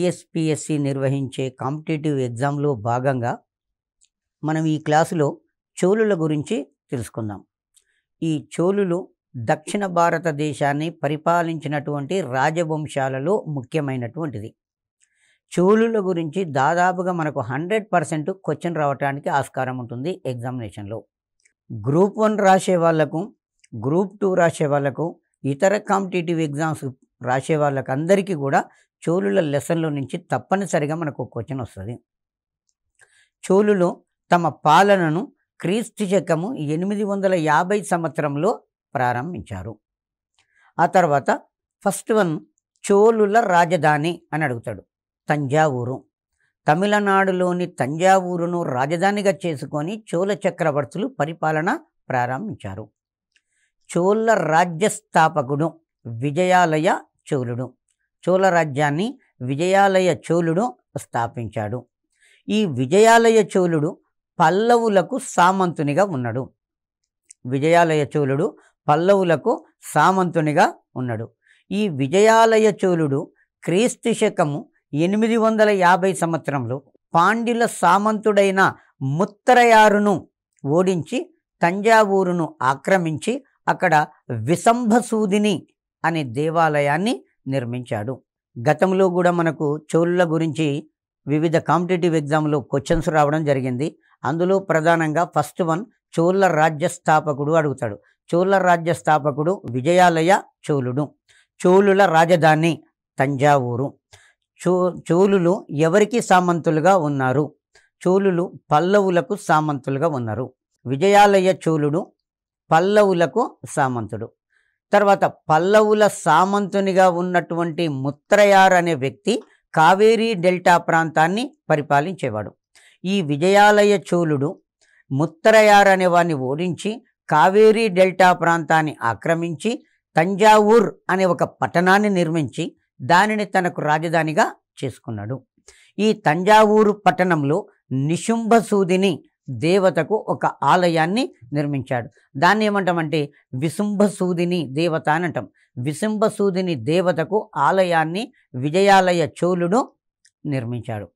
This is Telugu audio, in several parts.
టీఎస్పీఎస్సీ నిర్వహించే కాంపిటేటివ్ ఎగ్జామ్లో భాగంగా మనం ఈ క్లాసులో చోళుల గురించి తెలుసుకుందాం. ఈ చోళులు దక్షిణ భారతదేశాన్ని పరిపాలించినటువంటి రాజవంశాలలో ముఖ్యమైనటువంటిది. చోళుల గురించి దాదాపుగా మనకు 100% క్వశ్చన్ రావడానికి ఆస్కారం ఉంటుంది ఎగ్జామినేషన్లో. గ్రూప్ 1 రాసే వాళ్ళకు, గ్రూప్ 2 రాసే వాళ్ళకు, ఇతర కాంపిటేటివ్ ఎగ్జామ్స్ రాసే వాళ్ళకి అందరికీ కూడా చోళుల లెసన్లో నుంచి తప్పనిసరిగా మనకు క్వశ్చన్ వస్తుంది. చోళులు తమ పాలనను క్రీస్తు శకము 850 సంవత్సరంలో ప్రారంభించారు. ఆ తర్వాత ఫస్ట్ వన్ చోళుల రాజధాని అని అడుగుతాడు. తంజావూరు. తమిళనాడులోని తంజావూరును రాజధానిగా చేసుకొని చోళ చక్రవర్తులు పరిపాలన ప్రారంభించారు. చోళ రాజ్య స్థాపకుడు విజయాలయ చోళుడు. చోళ రాజ్యాన్ని విజయాలయ చోళుడు స్థాపించాడు. ఈ విజయాలయ చోళుడు పల్లవులకు సామంతునిగా ఉన్నాడు. విజయాలయ చోళుడు పల్లవులకు సామంతునిగా ఉన్నాడు. ఈ విజయాలయ చోళుడు క్రీస్తు శకము 850 సంవత్సరంలో పాండ్యుల సామంతుడైన ముత్తరయారును ఓడించి తంజావూరును ఆక్రమించి అక్కడ విశంభసూదిని అనే దేవాలయాన్ని నిర్మించాడు. గతంలో కూడా మనకు చోళుల గురించి వివిధ కాంపిటేటివ్ ఎగ్జామ్లో క్వశ్చన్స్ రావడం జరిగింది. అందులో ప్రధానంగా ఫస్ట్ వన్ చోళ రాజ్య స్థాపకుడు అడుగుతాడు. చోళ రాజ్య స్థాపకుడు విజయాలయ చోళుడు. చోళుల రాజధాని తంజావూరు. చోళులు ఎవరికి సామంతులుగా ఉన్నారు? చోళులు పల్లవులకు సామంతులుగా ఉన్నారు. విజయాలయ చోళుడు పల్లవులకు సామంతుడు. తర్వాత పల్లవుల సామంతునిగా ఉన్నటువంటి ముత్రయార్ అనే వ్యక్తి కావేరీ డెల్టా ప్రాంతాన్ని పరిపాలించేవాడు. ఈ విజయాలయ చోళుడు ముత్తరయార్ అనే వాడిని ఓడించి కావేరీ డెల్టా ప్రాంతాన్ని ఆక్రమించి తంజావూర్ అనే ఒక పట్టణాన్ని నిర్మించి దానిని తనకు రాజధానిగా చేసుకున్నాడు. ఈ తంజావూరు పట్టణంలో నిశుంభసూదిని దేవతకు ఒక ఆలయాన్ని నిర్మించాడు. దాన్ని ఏమంటామంటే విశుంభసూదిని దేవత అని అంటాం. విశుంభసూదిని దేవతకు ఆలయాన్ని విజయాలయ చోళుడు నిర్మించాడు.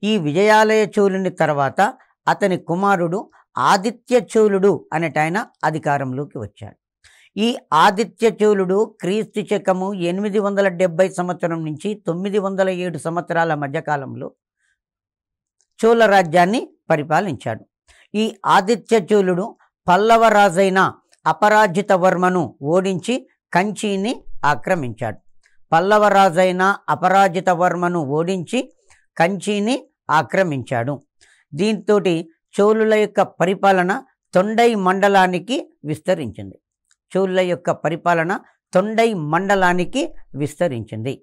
ఈ విజయాలయ చోళుని తర్వాత అతని కుమారుడు ఆదిత్య చోళుడు అనేటాయన అధికారంలోకి వచ్చాడు. ఈ ఆదిత్య చోళుడు క్రీస్తు శకము 870 సంవత్సరం నుంచి 907 సంవత్సరాల మధ్యకాలంలో చోళ రాజ్యాన్ని పరిపాలించాడు. ఈ ఆదిత్య చోళుడు పల్లవ రాజైన అపరాజిత వర్మను ఓడించి కంచిని ఆక్రమించాడు. పల్లవ రాజైన అపరాజిత వర్మను ఓడించి కంచిని ఆక్రమించాడు. దీంతో చోళుల యొక్క పరిపాలన తొండై మండలానికి విస్తరించింది. చోళుల యొక్క పరిపాలన తొండై మండలానికి విస్తరించింది.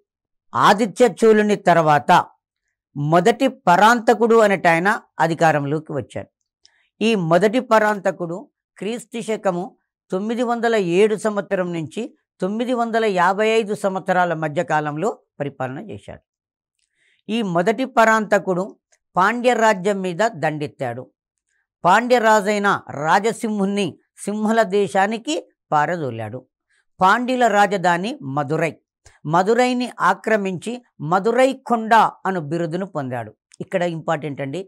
ఆదిత్య చోళుని తర్వాత మొదటి పరాంతకుడు అనేటాయన అధికారంలోకి వచ్చాడు. ఈ మొదటి పరాంతకుడు క్రీస్తు శకము 907 సంవత్సరం నుంచి 955 సంవత్సరాల మధ్యకాలంలో పరిపాలన చేశాడు. ఈ మొదటి పరాంతకుడు పాండ్య రాజ్యం మీద దండెత్తాడు. పాండ్యరాజైన రాజసింహుని సింహల దేశానికి పారదోలాడు. పాండ్యుల రాజధాని మదురై. మదురైని ఆక్రమించి మదురై కొండ అను బిరుదును పొందాడు. ఇక్కడ ఇంపార్టెంట్ అండి.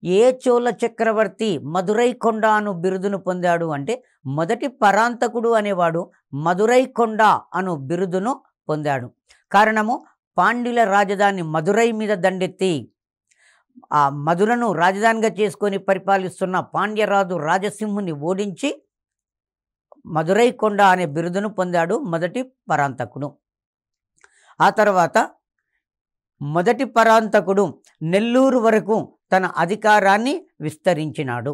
ఏ చోళ చక్రవర్తి మదురై కొండ అను బిరుదును పొందాడు అంటే మొదటి పరాంతకుడు అనేవాడు మదురై కొండ అను బిరుదును పొందాడు. కారణము పాండ్యుల రాజధాని మదురై మీద దండెత్తి ఆ మధురను రాజధానిగా చేసుకొని పరిపాలిస్తున్న పాండ్యరాజు రాజసింహుని ఓడించి మదురై కొండ అనే బిరుదును పొందాడు మొదటి పరాంతకుడు. ఆ తర్వాత మొదటి పరాంతకుడు నెల్లూరు వరకు తన అధికారాన్ని విస్తరించినాడు.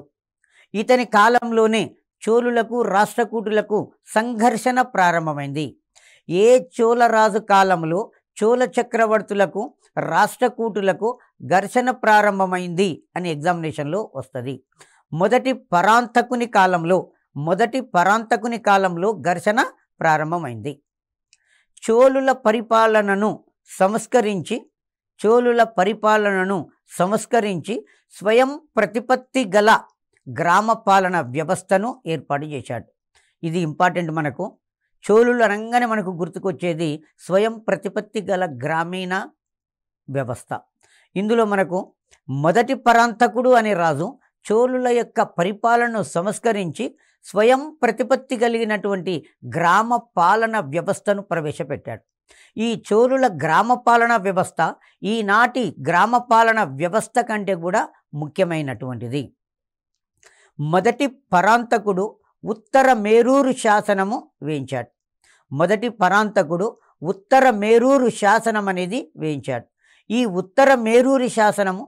ఇతని కాలంలోనే చోళులకు రాష్ట్రకూటులకు సంఘర్షణ ప్రారంభమైంది. ఏ చోళరాజు కాలంలో చోళ చక్రవర్తులకు రాష్ట్రకూటులకు ఘర్షణ ప్రారంభమైంది అని ఎగ్జామినేషన్లో వస్తుంది. మొదటి పరాంతకుని కాలంలో ఘర్షణ ప్రారంభమైంది. చోళుల పరిపాలనను సంస్కరించి స్వయం ప్రతిపత్తి గల గ్రామ పాలన వ్యవస్థను ఏర్పాటు చేశాడు. ఇది ఇంపార్టెంట్ మనకు. చోళులు అనగానే మనకు గుర్తుకొచ్చేది స్వయం ప్రతిపత్తి గల గ్రామీణ వ్యవస్థ. ఇందులో మనకు మొదటి పరాంతకుడు అనే రాజు చోళుల యొక్క పరిపాలనను సంస్కరించి స్వయం ప్రతిపత్తి కలిగినటువంటి గ్రామ పాలన వ్యవస్థను ప్రవేశపెట్టాడు. ఈ చోళుల గ్రామ పాలన వ్యవస్థ ఈనాటి గ్రామ పాలన వ్యవస్థ కంటే కూడా ముఖ్యమైనటువంటిది. మొదటి పరాంతకుడు ఉత్తర మేరూరు శాసనము వేయించాడు. మొదటి పరాంతకుడు ఉత్తర మేరూరు శాసనం అనేది వేయించాడు. ఈ ఉత్తర మేరూరు శాసనము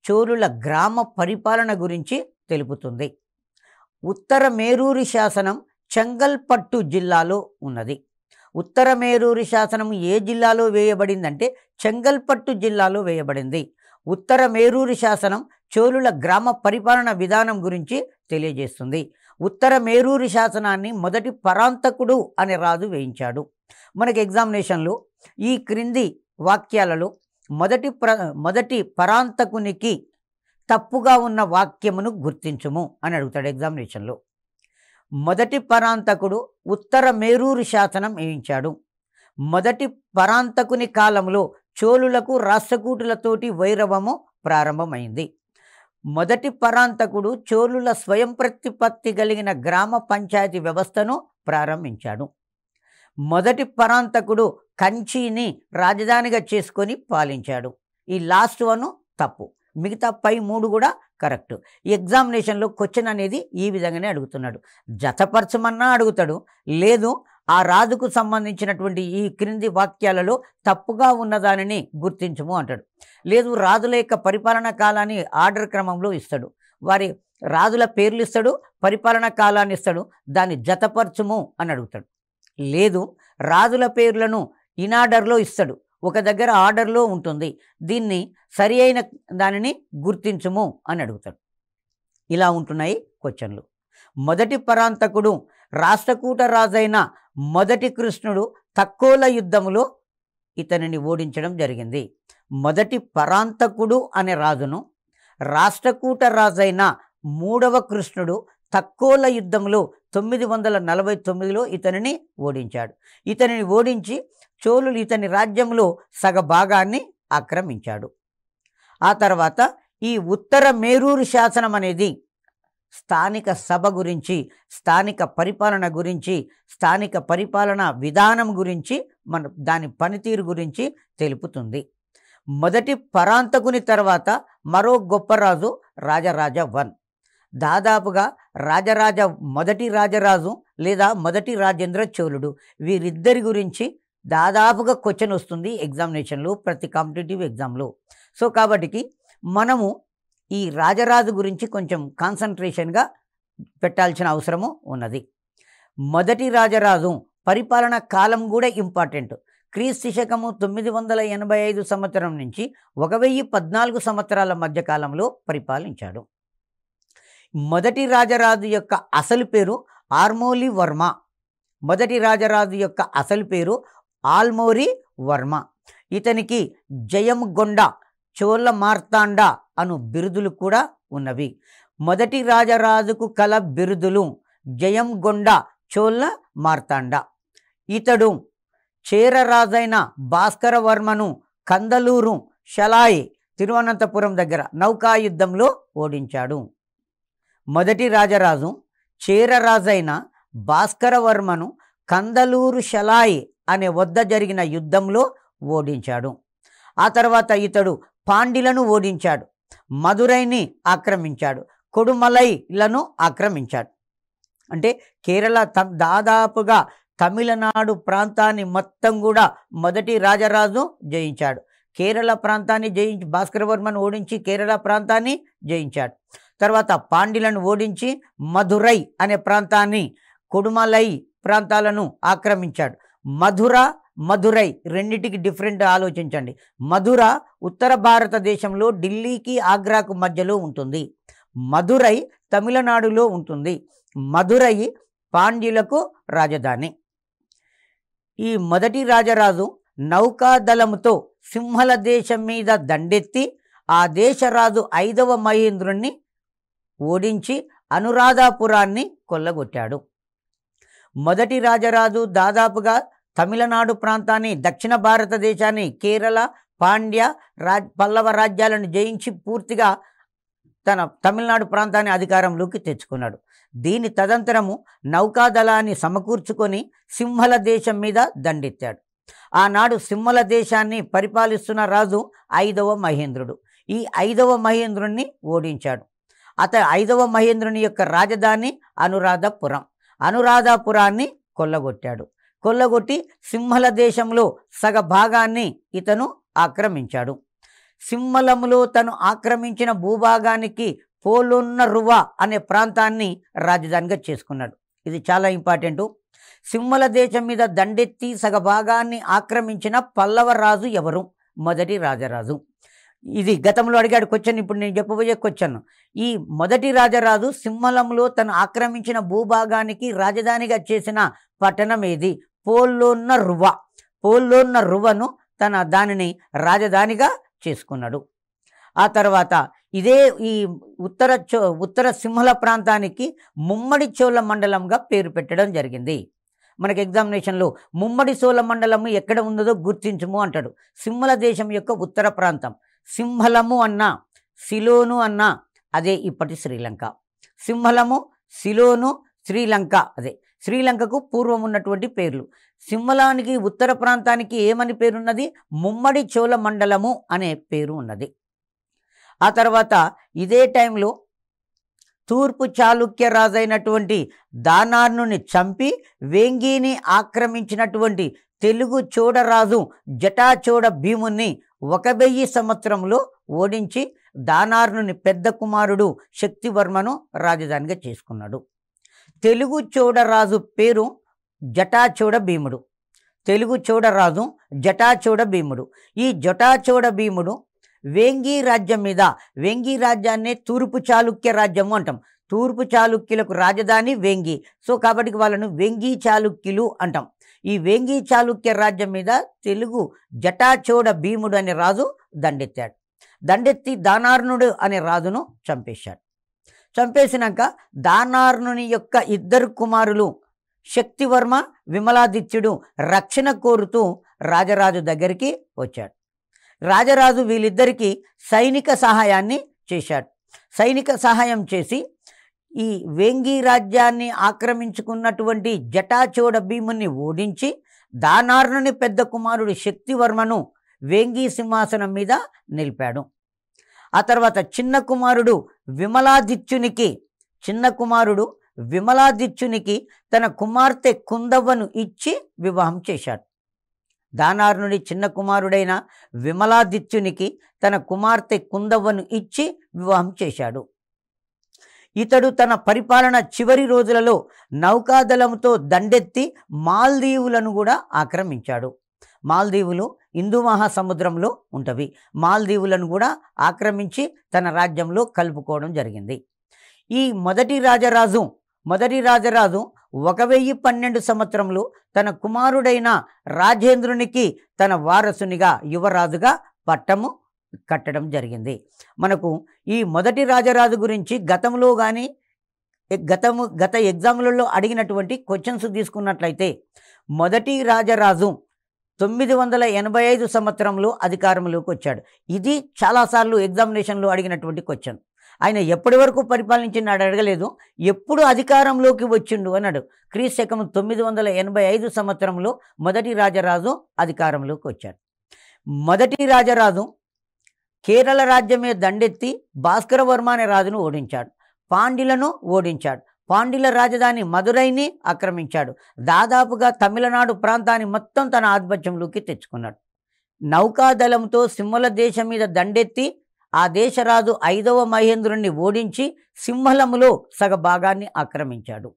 చోళుల గ్రామ పరిపాలన గురించి తెలుపుతుంది. ఉత్తర మేరూరు శాసనం చెంగల్పట్టు జిల్లాలో ఉన్నది. ఉత్తర మేరూరు శాసనం ఏ జిల్లాలో వేయబడిందంటే చెంగల్పట్టు జిల్లాలో వేయబడింది. ఉత్తర మేరూరు శాసనం చోళుల గ్రామ పరిపాలన విధానం గురించి తెలియజేస్తుంది. ఉత్తర మేరూరు శాసనాన్ని మొదటి పరాంతకుడు అనే రాజు వేయించాడు. మనకి ఎగ్జామినేషన్లో ఈ క్రింది వాక్యాలలో మొదటి పరాంతకునికి తప్పుగా ఉన్న వాక్యమును గుర్తించుము అని అడుగుతాడు ఎగ్జామినేషన్లో. మొదటి పరాంతకుడు ఉత్తర మేరూరు శాసనం వేయించాడు. మొదటి పరాంతకుని కాలంలో చోళులకు రాష్ట్రకూటులతోటి వైరవము ప్రారంభమైంది. మొదటి పరాంతకుడు చోళుల స్వయం ప్రతిపత్తి కలిగిన గ్రామ పంచాయతీ వ్యవస్థను ప్రారంభించాడు. మొదటి పరాంతకుడు కంచిని రాజధానిగా చేసుకొని పాలించాడు. ఈ లాస్ట్ వన్ తప్పు, మిగతా పై 3 కూడా కరెక్ట్. ఎగ్జామినేషన్లో క్వశ్చన్ అనేది ఈ విధంగానే అడుగుతున్నాడు. జతపరచమన్నా అడుగుతాడు, లేదు ఆ రాజుకు సంబంధించినటువంటి ఈ క్రింది వాక్యాలలో తప్పుగా ఉన్నదానిని గుర్తించము అంటాడు. లేదు రాజుల యొక్క పరిపాలనా కాలాన్ని ఆర్డర్ క్రమంలో ఇస్తాడు, వారి రాజుల పేర్లు ఇస్తాడు, పరిపాలనా కాలాన్ని ఇస్తాడు, దాన్ని జతపరచుము అని అడుగుతాడు. లేదు రాజుల పేర్లను ఇన్ ఆర్డర్లో ఇస్తాడు, ఒక దగ్గర ఆర్డర్లో ఉంటుంది, దీన్ని సరి అయిన దానిని గుర్తించుము అని అడుగుతాడు. ఇలా ఉంటున్నాయి క్వశ్చన్లు. మొదటి పరాంతకుడు రాష్ట్రకూట రాజైన మొదటి కృష్ణుడు తక్కోల యుద్ధములో ఇతనిని ఓడించడం జరిగింది. మొదటి పరాంతకుడు అనే రాజును రాష్ట్రకూట రాజైన 3వ కృష్ణుడు తక్కోల యుద్ధంలో 949లో ఇతనిని ఓడించాడు. ఇతనిని ఓడించి చోళులు ఇతని రాజ్యంలో సగభాగాన్ని ఆక్రమించాడు. ఆ తర్వాత ఈ ఉత్తర మేరూరు శాసనం అనేది స్థానిక సభ గురించి, స్థానిక పరిపాలన గురించి, స్థానిక పరిపాలన విధానం గురించి, దాని పనితీరు గురించి తెలుపుతుంది. మొదటి పరాంతకుని తర్వాత మరో గొప్ప రాజు రాజరాజ 1. దాదాపుగా మొదటి రాజరాజు లేదా మొదటి రాజేంద్ర చోళుడు, వీరిద్దరి గురించి దాదాపుగా క్వశ్చన్ వస్తుంది ఎగ్జామినేషన్లో, ప్రతి కాంపిటేటివ్ ఎగ్జామ్లో. సో కాబట్టి మనము ఈ రాజరాజు గురించి కొంచెం కాన్సన్ట్రేషన్గా పెట్టాల్సిన అవసరము ఉన్నది. మొదటి రాజరాజు పరిపాలన కాలం కూడా ఇంపార్టెంట్. క్రీస్తు శకము 985 సంవత్సరం నుంచి 1014 సంవత్సరాల మధ్య కాలంలో పరిపాలించాడు. మొదటి రాజరాజు యొక్క అసలు పేరు ఆర్మోలి వర్మ. మొదటి రాజరాజు యొక్క అసలు పేరు ఆల్మోరి వర్మ. ఇతనికి జయంగొండ, చోళ మార్తాండ అను బిరుదులు కూడా ఉన్నవి. మొదటి రాజరాజుకు కల బిరుదులు జయంగొండ, చోళ మార్తాండ. ఇతడు చేరరాజైన భాస్కరవర్మను కందలూరు, షలాయి, తిరువనంతపురం దగ్గర నౌకాయుద్ధంలో ఓడించాడు. మొదటి రాజరాజు చేరరాజైన భాస్కరవర్మను కందలూరు, షలాయి అనే వద్ద జరిగిన యుద్ధంలో ఓడించాడు. ఆ తర్వాత ఇతడు పాండ్యులను ఓడించాడు, మదురైని ఆక్రమించాడు, కొడుమలైలను ఆక్రమించాడు. అంటే కేరళ దాదాపుగా తమిళనాడు ప్రాంతాన్ని మొత్తం కూడా మొదటి రాజరాజు జయించాడు. కేరళ ప్రాంతాన్ని జయించి భాస్కరవర్మను ఓడించి కేరళ ప్రాంతాన్ని జయించాడు. తర్వాత పాండ్యులను ఓడించి మధురై అనే ప్రాంతాన్ని, కొడుమలై ప్రాంతాలను ఆక్రమించాడు. మధురై రెండింటికి డిఫరెంట్ ఆలోచించండి. మధుర ఉత్తర భారతదేశంలో ఢిల్లీకి ఆగ్రాకు మధ్యలో ఉంటుంది. మధురై తమిళనాడులో ఉంటుంది. మధురై పాండ్యులకు రాజధాని. ఈ మొదటి రాజరాజు నౌకాదళముతో సింహల దేశం మీద దండెత్తి ఆ దేశరాజు 5వ మహేంద్రుణ్ణి ఓడించి అనురాధాపురాన్ని కొల్లగొట్టాడు. మొదటి రాజరాజు దాదాపుగా తమిళనాడు ప్రాంతాన్ని, దక్షిణ భారతదేశాన్ని, కేరళ, పాండ్య, పల్లవ రాజ్యాలను జయించి పూర్తిగా తన తమిళనాడు ప్రాంతాన్ని అధికారంలోకి తెచ్చుకున్నాడు. దీని తదంతరము నౌకాదళాన్ని సమకూర్చుకొని సింహళ దేశం మీద దండెత్తాడు. ఆనాడు సింహళ దేశాన్ని పరిపాలిస్తున్న రాజు 5వ మహేంద్రుడు. ఈ 5వ మహేంద్రుణ్ణి ఓడించాడు. ఐదవ మహేంద్రుని యొక్క రాజధాని అనురాధపురం. అనురాధపురాన్ని కొల్లగొట్టాడు. కొల్లగొట్టి సింహళ దేశంలో సగ భాగాన్ని ఇతను ఆక్రమించాడు. సింహళములో తను ఆక్రమించిన భూభాగానికి పోలొన్నరువ అనే ప్రాంతాన్ని రాజధానిగా చేసుకున్నాడు. ఇది చాలా ఇంపార్టెంటు. సింహళ దేశం మీద దండెత్తి సగ భాగాన్ని ఆక్రమించిన పల్లవ రాజు ఎవరు? మొదటి రాజరాజు. ఇది గతంలో అడిగాడు క్వశ్చన్. ఇప్పుడు నేను చెప్పబోయే క్వశ్చన్. ఈ మొదటి రాజరాజు సింహళంలో తను ఆక్రమించిన భూభాగానికి రాజధానిగా చేసిన పట్టణం ఏది? పోలొన్నరువ. పోలొన్నరువను దానిని రాజధానిగా చేసుకున్నాడు. ఆ తర్వాత ఇదే ఈ ఉత్తర సింహళ ప్రాంతానికి ముమ్మడి చోళ మండలంగా పేరు పెట్టడం జరిగింది. మనకి ఎగ్జామినేషన్లో ముమ్మడి చోళ మండలము ఎక్కడ ఉన్నదో గుర్తించుము అంటాడు. సింహళ దేశం యొక్క ఉత్తర ప్రాంతం. సింహళము అన్నా, సిలోను అన్నా అదే ఇప్పటి శ్రీలంక. సింహళము, సిలోను, శ్రీలంక అదే. శ్రీలంకకు పూర్వం ఉన్నటువంటి పేర్లు. సింహళానికి ఉత్తర ప్రాంతానికి ఏమని పేరున్నది? ముమ్మడి చోళ మండలము అనే పేరు ఉన్నది. ఆ తర్వాత ఇదే టైంలో తూర్పు చాళుక్య రాజైనటువంటి దానార్నుని చంపి వేంగీని ఆక్రమించినటువంటి తెలుగు చోడరాజు జటాచోడ భీముని 1000 సంవత్సరంలో ఓడించి దానార్నుని పెద్ద కుమారుడు శక్తివర్మను రాజధానిగా చేసుకున్నాడు. తెలుగు చోడరాజు పేరు జటాచోడ భీముడు. తెలుగు చోడరాజు జటాచోడ భీముడు. ఈ జటాచోడ భీముడు వేంగి రాజ్యం మీద, వేంగి రాజ్యాన్నే తూర్పు చాళుక్య రాజ్యము అంటాం. తూర్పు చాళుక్యులకు రాజధాని వేంగి. సో కాబట్టి వాళ్ళను వేంగి చాళుక్యులు అంటాం. ఈ వేంగి చాళుక్య రాజ్యం మీద తెలుగు జటాచోడ భీముడు అనే రాజు దండెత్తాడు. దండెత్తి దానార్నుడు అనే రాజును చంపేశాడు. చంపేసినాక దానార్నుని యొక్క 2 కుమారులు శక్తివర్మ, విమలాదిత్యుడు రక్షణ కోరుతూ రాజరాజు దగ్గరికి వచ్చాడు. రాజరాజు వీళ్ళిద్దరికీ సైనిక సహాయాన్ని చేశాడు. సైనిక సహాయం చేసి ఈ వేంగి రాజ్యాన్ని ఆక్రమించుకున్నటువంటి జటాచోడ భీముని ఓడించి దానార్నుని పెద్ద కుమారుడు శక్తివర్మను వేంగి సింహాసనం మీద నిలిపాడు. ఆ తర్వాత చిన్న కుమారుడు విమలాదిత్యునికి తన కుమార్తె కుందవ్వను ఇచ్చి వివాహం చేశాడు. దానార్నుడి చిన్న కుమారుడైన విమలాదిత్యునికి తన కుమార్తె కుందవ్వను ఇచ్చి వివాహం చేశాడు. ఇతడు తన పరిపాలన చివరి రోజులలో నౌకాదళంతో దండెత్తి మాల్దీవులను కూడా ఆక్రమించాడు. మాల్దీవులు హిందూ మహాసముద్రంలో ఉంటవి. మాల్దీవులను కూడా ఆక్రమించి తన రాజ్యంలో కలుపుకోవడం జరిగింది. ఈ మొదటి రాజరాజు 1012 సంవత్సరంలో తన కుమారుడైన రాజేంద్రునికి తన వారసునిగా యువరాజుగా పట్టము కట్టడం జరిగింది. మనకు ఈ మొదటి రాజరాజు గురించి గతంలో కానీ గత ఎగ్జామ్లలో అడిగినటువంటి క్వశ్చన్స్ తీసుకున్నట్లయితే మొదటి రాజరాజు 985 సంవత్సరంలో అధికారంలోకి వచ్చాడు. ఇది చాలాసార్లు ఎగ్జామినేషన్లో అడిగినటువంటి క్వశ్చన్. ఆయన ఎప్పటి వరకు పరిపాలించినాడు అడగలేదు, ఎప్పుడు అధికారంలోకి వచ్చిండు అన్నాడు. క్రీస్తు 985 సంవత్సరంలో మొదటి రాజరాజు అధికారంలోకి వచ్చాడు. మొదటి రాజరాజు కేరళ రాజ్యమే దండెత్తి భాస్కరవర్మ అనే రాజును ఓడించాడు. పాండ్యులను ఓడించాడు. పాండ్యుల రాజధాని మదురైని ఆక్రమించాడు. దాదాపుగా తమిళనాడు ప్రాంతాన్ని మొత్తం తన ఆధిపత్యంలోకి తెచ్చుకున్నాడు. నౌకాదళంతో సింహళ దేశం మీద దండెత్తి ఆ దేశరాజు 5వ మహేంద్రుణ్ణి ఓడించి సింహళములో సగ భాగాన్ని ఆక్రమించాడు.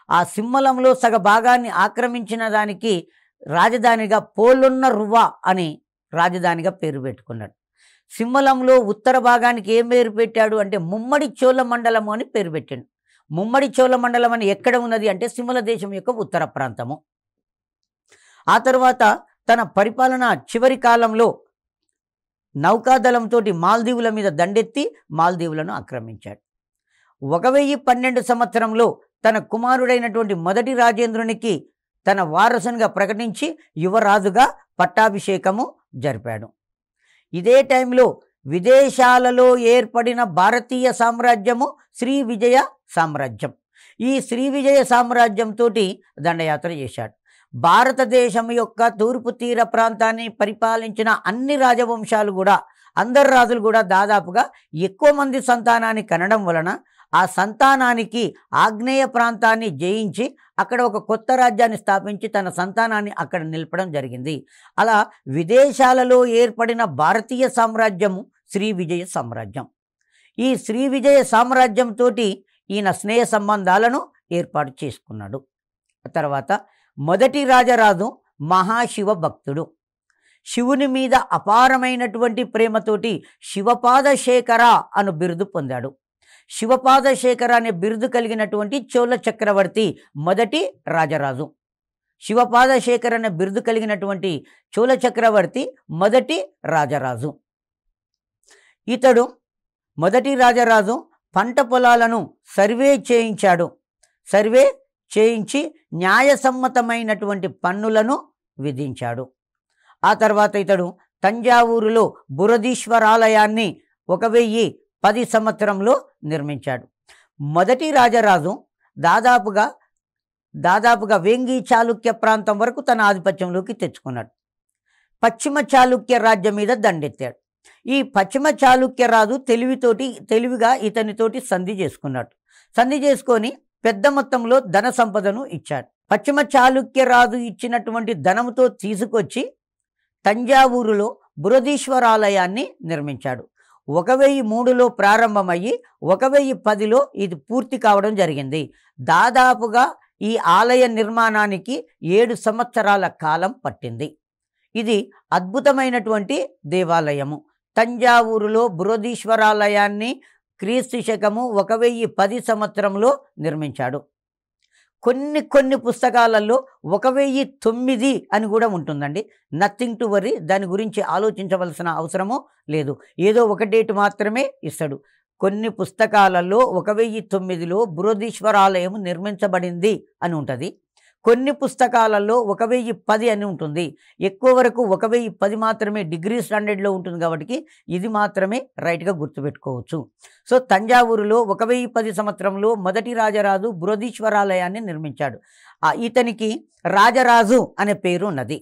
ఆ సింహళంలో సగ భాగాన్ని ఆక్రమించిన దానికి రాజధానిగా పోలొన్నరువ అని రాజధానిగా పేరు పెట్టుకున్నాడు. సింహళంలో ఉత్తర భాగానికి ఏం పేరు పెట్టాడు అంటే ముమ్మడి చోళ మండలము అని పేరు పెట్టాడు. ముమ్మడి చోళ మండలం అని ఎక్కడ ఉన్నది అంటే సింహళ దేశం యొక్క ఉత్తర ప్రాంతము. ఆ తర్వాత తన పరిపాలన చివరి కాలంలో నౌకాదళంతో మాల్దీవుల మీద దండెత్తి మాల్దీవులను ఆక్రమించాడు. 1012 సంవత్సరంలో తన కుమారుడైనటువంటి మొదటి రాజేంద్రునికి తన వారసునిగా ప్రకటించి యువరాజుగా పట్టాభిషేకము జరిపాడు. ఇదే టైంలో విదేశాలలో ఏర్పడిన భారతీయ సామ్రాజ్యము శ్రీ విజయ సామ్రాజ్యం. ఈ శ్రీ విజయ సామ్రాజ్యంతో దండయాత్ర చేశాడు. భారతదేశం యొక్క తూర్పు తీర ప్రాంతాన్ని పరిపాలించిన అన్ని రాజవంశాలు కూడా, అందరు రాజులు కూడా దాదాపుగా ఎక్కువ మంది సంతానాన్ని కనడం వలన ఆ సంతానానికి ఆగ్నేయ ప్రాంతాన్ని జయించి అక్కడ ఒక కొత్త రాజ్యాన్ని స్థాపించి తన సంతానాన్ని అక్కడ నిలపడం జరిగింది. అలా విదేశాలలో ఏర్పడిన భారతీయ సామ్రాజ్యము శ్రీ విజయ సామ్రాజ్యం. ఈ శ్రీ విజయ సామ్రాజ్యంతో ఈయన స్నేహ సంబంధాలను ఏర్పాటు చేసుకున్నాడు. తర్వాత మొదటి రాజరాజు మహాశివ భక్తుడు. శివుని మీద అపారమైనటువంటి ప్రేమతోటి శివపాదశేఖర అను బిరుదు పొందాడు. శివపాదశేఖర అనే బిరుదు కలిగినటువంటి చోళ చక్రవర్తి మొదటి రాజరాజు. శివపాదశేఖర అనే బిరుదు కలిగినటువంటి చోళ చక్రవర్తి మొదటి రాజరాజు. ఇతడు మొదటి రాజరాజు పంట పొలాలను సర్వే చేయించాడు. సర్వే చేయించి న్యాయసమ్మతమైనటువంటి పన్నులను విధించాడు. ఆ తర్వాత ఇతడు తంజావూరులో బృహదీశ్వరాలయాన్ని 1010 సంవత్సరంలో నిర్మించాడు. మొదటి రాజరాజు దాదాపుగా వేంగి చాళుక్య ప్రాంతం వరకు తన ఆధిపత్యంలోకి తెచ్చుకున్నాడు. పశ్చిమ చాళుక్య రాజ్యం మీద దండెత్తాడు. ఈ పశ్చిమ చాళుక్య రాజు తెలివిగా ఇతనితోటి సంధి చేసుకున్నాడు. సంధి చేసుకొని పెద్ద మొత్తంలో ధన సంపదను ఇచ్చాడు. పశ్చిమ చాళుక్య రాజు ఇచ్చినటువంటి ధనంతో తీసుకొచ్చి తంజావూరులో బృహదీశ్వరాలయాన్ని నిర్మించాడు. 1003లో ప్రారంభమయ్యి 1010లో ఇది పూర్తి కావడం జరిగింది. దాదాపుగా ఈ ఆలయ నిర్మాణానికి 7 సంవత్సరాల కాలం పట్టింది. ఇది అద్భుతమైనటువంటి దేవాలయము. తంజావూరులో బృహదీశ్వరాలయాన్ని క్రీస్తు శకము 1010 సంవత్సరంలో నిర్మించాడు. కొన్ని పుస్తకాలలో 1009 అని కూడా ఉంటుందండి. నథింగ్ టు వరీ, దాని గురించి ఆలోచించవలసిన అవసరము లేదు. ఏదో ఒక డేట్ మాత్రమే ఇస్తాడు. కొన్ని పుస్తకాలలో 1009లో బృహదీశ్వరాలయం నిర్మించబడింది అని ఉంటుంది. కొన్ని పుస్తకాలలో 1010 అని ఉంటుంది. ఎక్కువ వరకు 1010 మాత్రమే డిగ్రీ స్టాండర్డ్లో ఉంటుంది కాబట్టి ఇది మాత్రమే రైట్గా గుర్తుపెట్టుకోవచ్చు. సో తంజావూరులో 1010 సంవత్సరంలో మొదటి రాజరాజు బృహదీశ్వరాలయాన్ని నిర్మించాడు. ఇతనికి రాజరాజు అనే పేరు ఉన్నది.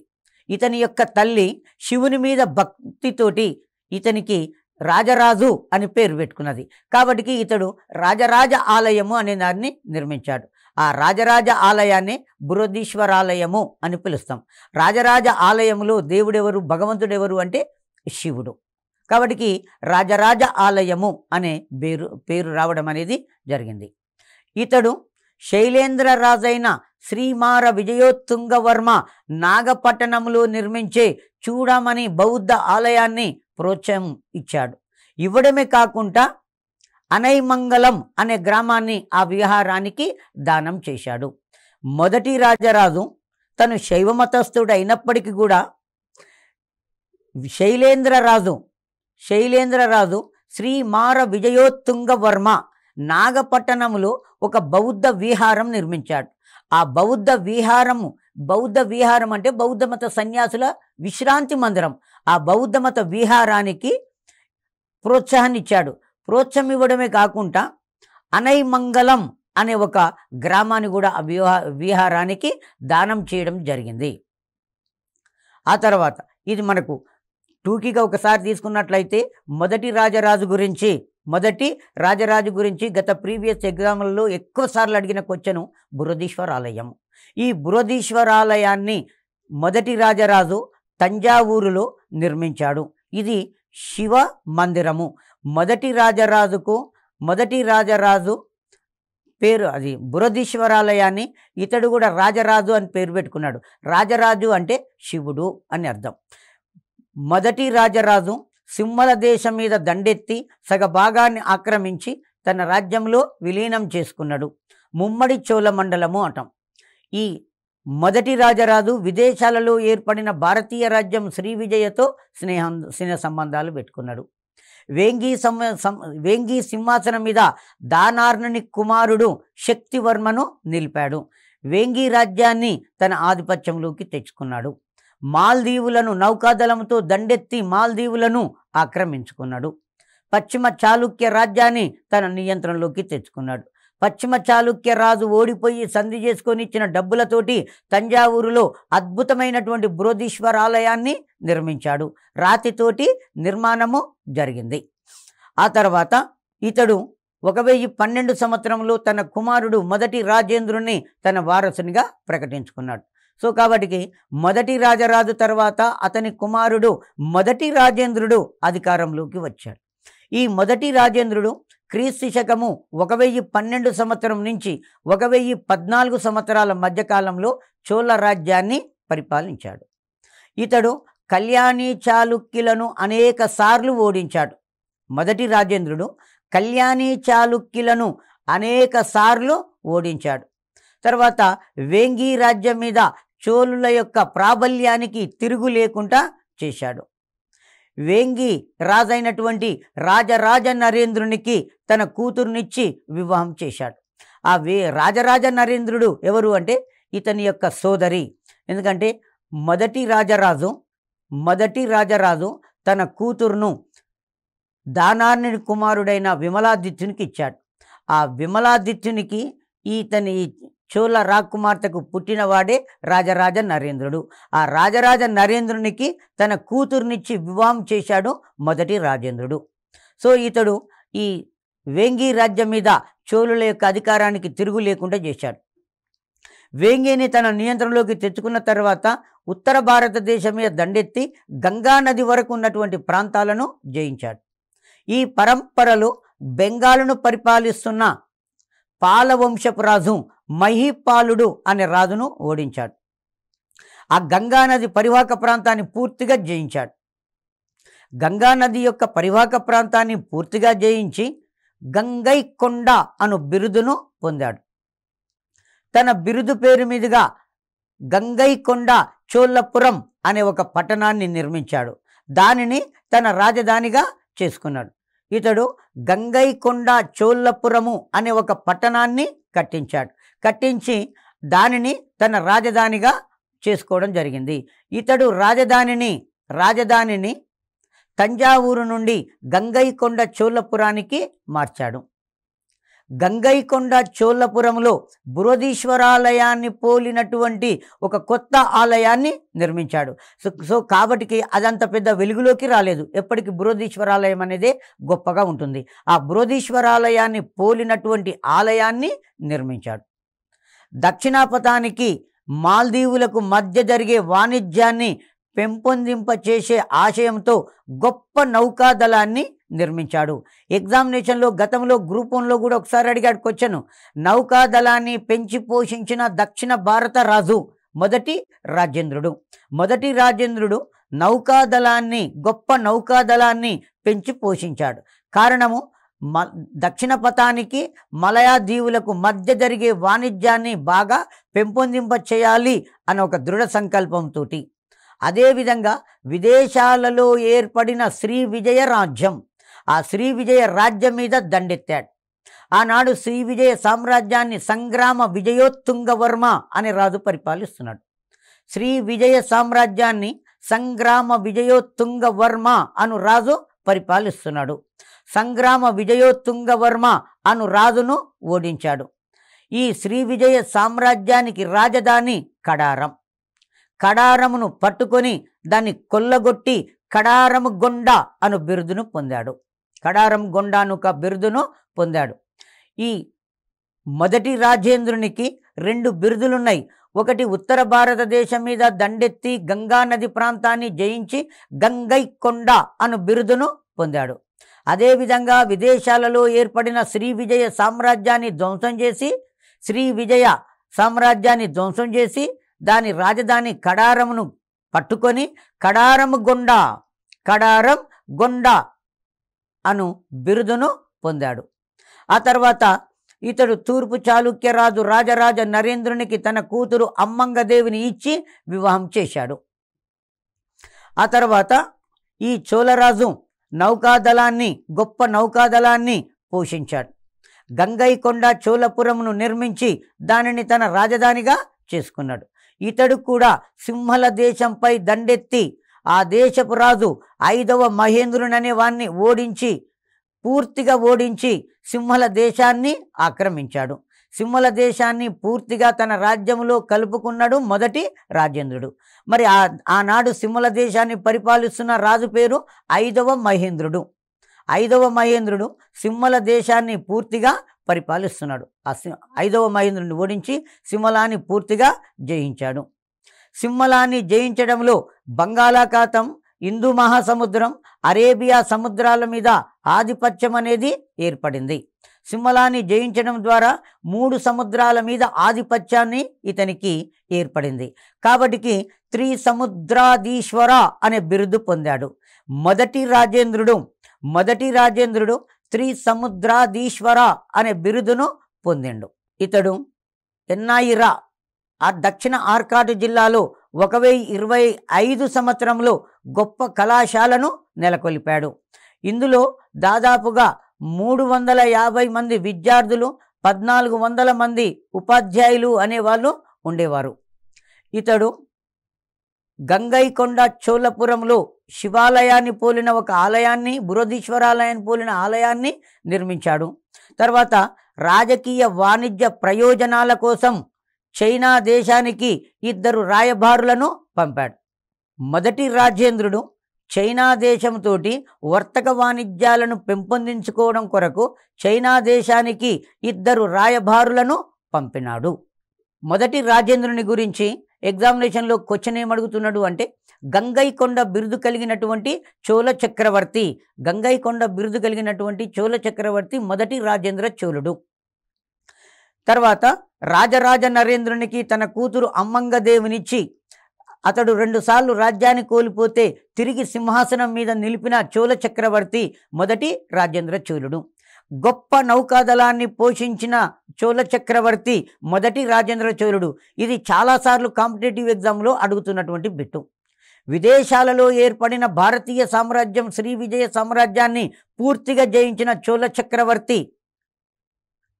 ఇతని యొక్క తల్లి శివుని మీద భక్తితోటి ఇతనికి రాజరాజు అని పేరు పెట్టుకున్నది. కాబట్టి ఇతడు రాజరాజ ఆలయము అనే దాన్ని నిర్మించాడు. ఆ రాజరాజ ఆలయాన్ని బృహదీశ్వరాలయము అని పిలుస్తాం. రాజరాజ ఆలయములో దేవుడెవరు, భగవంతుడెవరు అంటే శివుడు. కాబట్టి రాజరాజ ఆలయము అనే పేరు రావడం అనేది జరిగింది. ఇతడు శైలేంద్ర రాజైన శ్రీమార విజయోత్తుంగవర్మ నాగపట్టణంలో నిర్మించే చూడమని బౌద్ధ ఆలయాన్ని ప్రోత్సాహం ఇచ్చాడు. ఇవ్వడమే కాకుండా అనైమంగళం అనే గ్రామాన్ని ఆ విహారానికి దానం చేశాడు. మొదటి రాజరాజు తను శైవమతస్థుడు అయినప్పటికీ కూడా శైలేంద్రరాజు శ్రీమార విజయోత్తుంగవర్మ నాగపట్టణంలో ఒక బౌద్ధ విహారం నిర్మించాడు. ఆ బౌద్ధ విహారం అంటే బౌద్ధ మత సన్యాసుల విశ్రాంతి మందిరం. ఆ బౌద్ధ మత విహారానికి ప్రోత్సాహాన్ని ఇచ్చాడు. ప్రోత్సాహం ఇవ్వడమే కాకుండా అనైమంగళం అనే ఒక గ్రామాన్ని కూడా ఆ విహారానికి దానం చేయడం జరిగింది. ఆ తర్వాత ఇది మనకు టూకీగా ఒకసారి తీసుకున్నట్లయితే మొదటి రాజరాజు గురించి గత ప్రీవియస్ ఎగ్జామ్లలో ఎక్కువసార్లు అడిగిన క్వశ్చను బృహదీశ్వరాలయం. ఈ బృహదీశ్వరాలయాన్ని మొదటి రాజరాజు తంజావూరులో నిర్మించాడు. ఇది శివ మందిరము. మొదటి రాజరాజు పేరు అది బృహదీశ్వరాలయాన్ని ఇతడు కూడా రాజరాజు అని పేరు పెట్టుకున్నాడు. రాజరాజు అంటే శివుడు అని అర్థం. మొదటి రాజరాజు సింహల దేశం మీద దండెత్తి సగభాగాన్ని ఆక్రమించి తన రాజ్యంలో విలీనం చేసుకున్నాడు. ముమ్మడి చోళ మండలము అంటాం. ఈ మొదటి రాజరాజు విదేశాలలో ఏర్పడిన భారతీయ రాజ్యం శ్రీ విజయతో స్నేహ సంబంధాలు పెట్టుకున్నాడు. వేంగి సింహాసనం మీద దానార్ణుని కుమారుడు శక్తివర్మను నిలిపాడు. వేంగి రాజ్యాన్ని తన ఆధిపత్యంలోకి తెచ్చుకున్నాడు. మాల్దీవులను నౌకాదళంతో దండెత్తి మాల్దీవులను ఆక్రమించుకున్నాడు. పశ్చిమ చాళుక్య రాజ్యాన్ని తన నియంత్రణలోకి తెచ్చుకున్నాడు. పశ్చిమ చాళుక్య రాజు ఓడిపోయి సంధి చేసుకొని ఇచ్చిన డబ్బులతోటి తంజావూరులో అద్భుతమైనటువంటి బృహదీశ్వర ఆలయాన్ని నిర్మించాడు. రాతితోటి నిర్మాణము జరిగింది. ఆ తర్వాత ఇతడు 1012 సంవత్సరంలో తన కుమారుడు మొదటి రాజేంద్రుని తన వారసునిగా ప్రకటించుకున్నాడు. సో కాబట్టి మొదటి రాజరాజు తర్వాత అతని కుమారుడు మొదటి రాజేంద్రుడు అధికారంలోకి వచ్చాడు. ఈ మొదటి రాజేంద్రుడు క్రీస్తు శకము 1012 సంవత్సరం నుంచి 1014 సంవత్సరాల మధ్యకాలంలో చోళ రాజ్యాన్ని పరిపాలించాడు. ఇతడు కళ్యాణి చాళుక్యులను అనేక సార్లు ఓడించాడు. మొదటి రాజేంద్రుడు కళ్యాణి చాళుక్యులను అనేక సార్లు ఓడించాడు. తర్వాత వేంగి రాజ్యం మీద చోళుల యొక్క ప్రాబల్యానికి తిరుగు లేకుండా చేశాడు. వేంగి రాజైనటువంటి రాజరాజ నరేంద్రునికి తన కూతురునిచ్చి వివాహం చేశాడు. ఆ రాజరాజ నరేంద్రుడు ఎవరు అంటే ఇతని యొక్క సోదరి. ఎందుకంటే మొదటి రాజరాజు తన కూతురును దానార్ణుని కుమారుడైన విమలాదిత్యునికి ఇచ్చాడు. ఆ విమలాదిత్యునికి ఇతని చోళ రాకుమార్తెకు పుట్టినవాడే రాజరాజ నరేంద్రుడు. ఆ రాజరాజ నరేంద్రునికి తన కూతురునిచ్చి వివాహం చేశాడు మొదటి రాజేంద్రుడు. సో ఇతడు ఈ వేంగి రాజ్యం మీద చోళుల యొక్క అధికారానికి తిరుగు లేకుండా చేశాడు. వేంగిని తన నియంత్రణలోకి తెచ్చుకున్న తర్వాత ఉత్తర భారతదేశం మీద దండెత్తి గంగా నది వరకు ఉన్నటువంటి ప్రాంతాలను జయించాడు. ఈ పరంపరలో బెంగాలును పరిపాలిస్తున్న పాలవంశపు రాజు మహిపాలుడు అనే రాజును ఓడించాడు. ఆ గంగానది పరివాహక ప్రాంతాన్ని పూర్తిగా జయించాడు. గంగానది యొక్క పరివాహక ప్రాంతాన్ని పూర్తిగా జయించి గంగైకొండ అను బిరుదును పొందాడు. తన బిరుదు పేరు మీదుగా గంగైకొండ చోళపురం అనే ఒక పట్టణాన్ని నిర్మించాడు. దానిని తన రాజధానిగా చేసుకున్నాడు. ఇతడు గంగైకొండ చోళపురము అనే ఒక పట్టణాన్ని కట్టించి దానిని తన రాజధానిగా చేసుకోవడం జరిగింది. ఇతడు రాజధానిని తంజావూరు నుండి గంగైకొండ చోళపురానికి మార్చాడు. గంగైకొండ చోళపురంలో బృహదీశ్వరాలయాన్ని పోలినటువంటి ఒక కొత్త ఆలయాన్ని నిర్మించాడు. సో కాబట్టి అదంత పెద్ద వెలుగులోకి రాలేదు. ఎప్పటికీ బృహదీశ్వరాలయం అనేదే గొప్పగా ఉంటుంది. ఆ బృహదీశ్వరాలయాన్ని పోలినటువంటి ఆలయాన్ని నిర్మించాడు. దక్షిణాపథానికి మాల్దీవులకు మధ్య జరిగే వాణిజ్యాన్ని పెంపొందింపచేసే ఆశయంతో గొప్ప నౌకాదళాన్ని నిర్మించాడు. ఎగ్జామినేషన్లో గతంలో గ్రూప్ 1లో కూడా ఒకసారి అడిగాడు క్వశ్చన్. నౌకాదళాన్ని పెంచి పోషించిన దక్షిణ భారత రాజు మొదటి రాజేంద్రుడు గొప్ప నౌకాదళాన్ని పెంచి పోషించాడు. కారణము దక్షిణ పథానికి మలయా దీవులకు మధ్య జరిగే వాణిజ్యాన్ని బాగా పెంపొందింప చేయాలి అన్న ఒక దృఢ సంకల్పంతో, అదేవిధంగా విదేశాలలో ఏర్పడిన శ్రీ విజయ రాజ్యం, ఆ శ్రీ విజయ రాజ్యం మీద దండెత్తాడు. ఆనాడు శ్రీ విజయ సామ్రాజ్యాన్ని సంగ్రామ విజయోత్తుంగవర్మ అనే రాజు పరిపాలిస్తున్నాడు. శ్రీ విజయ సామ్రాజ్యాన్ని సంగ్రామ విజయోత్తుంగవర్మ అను రాజు పరిపాలిస్తున్నాడు. సంగ్రామ విజయోత్తుంగవర్మ అను రాజును ఓడించాడు. ఈ శ్రీ విజయ సామ్రాజ్యానికి రాజధాని కడారమును పట్టుకొని దాన్ని కొల్లగొట్టి కడారము గొండ అను బిరుదును పొందాడు. ఈ మొదటి రాజేంద్రునికి 2 బిరుదులున్నాయి. ఒకటి ఉత్తర భారతదేశం మీద దండెత్తి గంగా నది ప్రాంతాన్ని జయించి గంగైకొండ అను బిరుదును పొందాడు. అదేవిధంగా విదేశాలలో ఏర్పడిన శ్రీ విజయ సామ్రాజ్యాన్ని ధ్వంసం చేసి దాని రాజధాని కడారమును పట్టుకొని కడారం గొండ అను బిరుదును పొందాడు. ఆ తర్వాత ఇతడు తూర్పు చాళుక్య రాజు రాజరాజ నరేంద్రునికి తన కూతురు అమ్మంగదేవిని ఇచ్చి వివాహం చేశాడు. ఆ తర్వాత ఈ చోళరాజు నౌకాదళాన్ని గొప్ప నౌకాదళాన్ని పోషించాడు. గంగైకొండ చోళపురమును నిర్మించి దానిని తన రాజధానిగా చేసుకున్నాడు. ఇతడు కూడా సింహళ దేశంపై దండెత్తి ఆ దేశపు రాజు 5వ మహేంద్రుననే వాణ్ణి పూర్తిగా ఓడించి సింహళ దేశాన్ని ఆక్రమించాడు. సింహళ దేశాన్ని పూర్తిగా తన రాజ్యంలో కలుపుకున్నాడు మొదటి రాజేంద్రుడు. మరి ఆనాడు సింహళ దేశాన్ని పరిపాలిస్తున్న రాజు పేరు 5వ మహేంద్రుడు. 5వ మహేంద్రుడు సింహళ దేశాన్ని పూర్తిగా పరిపాలిస్తున్నాడు. 5వ మహేంద్రుడిని ఓడించి సింహళాన్ని పూర్తిగా జయించాడు. సింహళాన్ని జయించడంలో బంగాళాఖాతం, హిందూ మహాసముద్రం, అరేబియా సముద్రాల మీద ఆధిపత్యం అనేది ఏర్పడింది. సింహళాన్ని జయించడం ద్వారా 3 సముద్రాల మీద ఆధిపత్యాన్ని ఇతనికి ఏర్పడింది. కాబట్టి త్రిసముద్రాధీశ్వర అనే బిరుదు పొందాడు. మొదటి రాజేంద్రుడు త్రిసముద్రాధీశ్వర అనే బిరుదును పొందిండు. ఇతడు ఎన్నాయిరా ఆ దక్షిణ ఆర్కాటు జిల్లాలో 1025 సంవత్సరంలో గొప్ప కళాశాలను నెలకొల్పాడు. ఇందులో దాదాపుగా 350 మంది విద్యార్థులు, 1400 మంది ఉపాధ్యాయులు అనేవాళ్ళు ఉండేవారు. ఇతడు గంగైకొండ చోళపురంలో శివాలయాన్ని పోలిన ఒక ఆలయాన్ని, బృహదీశ్వరాలయాన్ని పోలిన ఆలయాన్ని నిర్మించాడు. తర్వాత రాజకీయ వాణిజ్య ప్రయోజనాల కోసం చైనా దేశానికి 2 రాయబారులను పంపాడు. మొదటి రాజేంద్రుడు చైనా దేశంతో వర్తక వాణిజ్యాలను పెంపొందించుకోవడం కొరకు చైనా దేశానికి 2 రాయబారులను పంపినాడు. మొదటి రాజేంద్రుని గురించి ఎగ్జామినేషన్లో క్వశ్చన్ ఏమడుగుతున్నాడు అంటే గంగైకొండ బిరుదు కలిగినటువంటి చోళ చక్రవర్తి మొదటి రాజేంద్ర చోళుడు. తర్వాత రాజరాజ నరేంద్రునికి తన కూతురు అమ్మంగదేవినిచ్చి అతడు 2 సార్లు రాజ్యాన్ని కోల్పోతే తిరిగి సింహాసనం మీద నిలిపిన చోళ చక్రవర్తి మొదటి రాజేంద్ర చోళుడు. గొప్ప నౌకాదళాన్ని పోషించిన చోళ చక్రవర్తి మొదటి రాజేంద్ర చోళుడు. ఇది చాలాసార్లు కాంపిటేటివ్ ఎగ్జామ్లో అడుగుతున్నటువంటి బిట్టు. విదేశాలలో ఏర్పడిన భారతీయ సామ్రాజ్యం శ్రీ విజయ సామ్రాజ్యాన్ని పూర్తిగా జయించిన చోళ చక్రవర్తి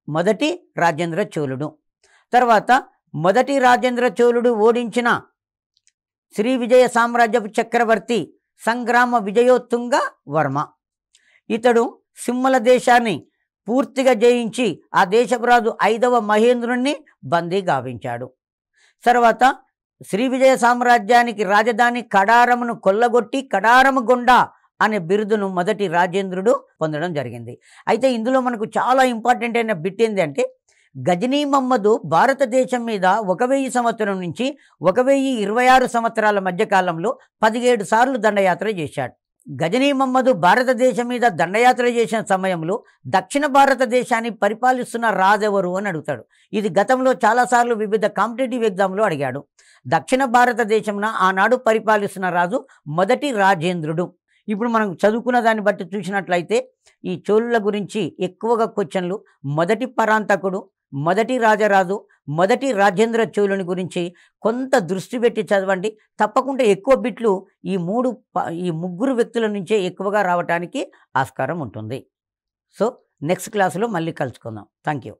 మొదటి రాజేంద్ర చోళుడు. తర్వాత మొదటి రాజేంద్ర చోళుడు ఓడించిన శ్రీ విజయ సామ్రాజ్యపు చక్రవర్తి సంగ్రామ విజయోత్తుంగ వర్మ. ఇతడు సింహళ దేశాన్ని పూర్తిగా జయించి ఆ దేశపురాజు 5వ మహేంద్రుణ్ణి బందీ గావించాడు. తర్వాత శ్రీ విజయ సామ్రాజ్యానికి రాజధాని కడారమును కొల్లగొట్టి కడారముగొండ అనే బిరుదును మొదటి రాజేంద్రుడు పొందడం జరిగింది. అయితే ఇందులో మనకు చాలా ఇంపార్టెంట్ అయిన బిట్ ఏంటి అంటే గజనీ మహమ్మదు భారతదేశం మీద 1000 సంవత్సరం నుంచి 1026 సంవత్సరాల మధ్యకాలంలో 17 సార్లు దండయాత్ర చేశాడు. గజనీ మహమ్మదు భారతదేశం మీద దండయాత్ర చేసిన సమయంలో దక్షిణ భారతదేశాన్ని పరిపాలిస్తున్న రాజెవరు అని అడుగుతాడు. ఇది గతంలో చాలాసార్లు వివిధ కాంపిటేటివ్ ఎగ్జామ్లో అడిగాడు. దక్షిణ భారతదేశంన ఆనాడు పరిపాలిస్తున్న రాజు మొదటి రాజేంద్రుడు. ఇప్పుడు మనం చదువుకున్న దాన్ని బట్టి చూసినట్లయితే ఈ చోళుల గురించి ఎక్కువగా క్వశ్చన్లు మొదటి పరాంతకుడు, మొదటి రాజరాజు, మొదటి రాజేంద్ర చోళుని గురించి కొంత దృష్టి పెట్టి చదవండి. తప్పకుండా ఎక్కువ బిట్లు ఈ ముగ్గురు వ్యక్తుల నుంచే ఎక్కువగా రావడానికి ఆస్కారం ఉంటుంది. సో నెక్స్ట్ క్లాసులో మళ్ళీ కలుసుకుందాం. Thank you.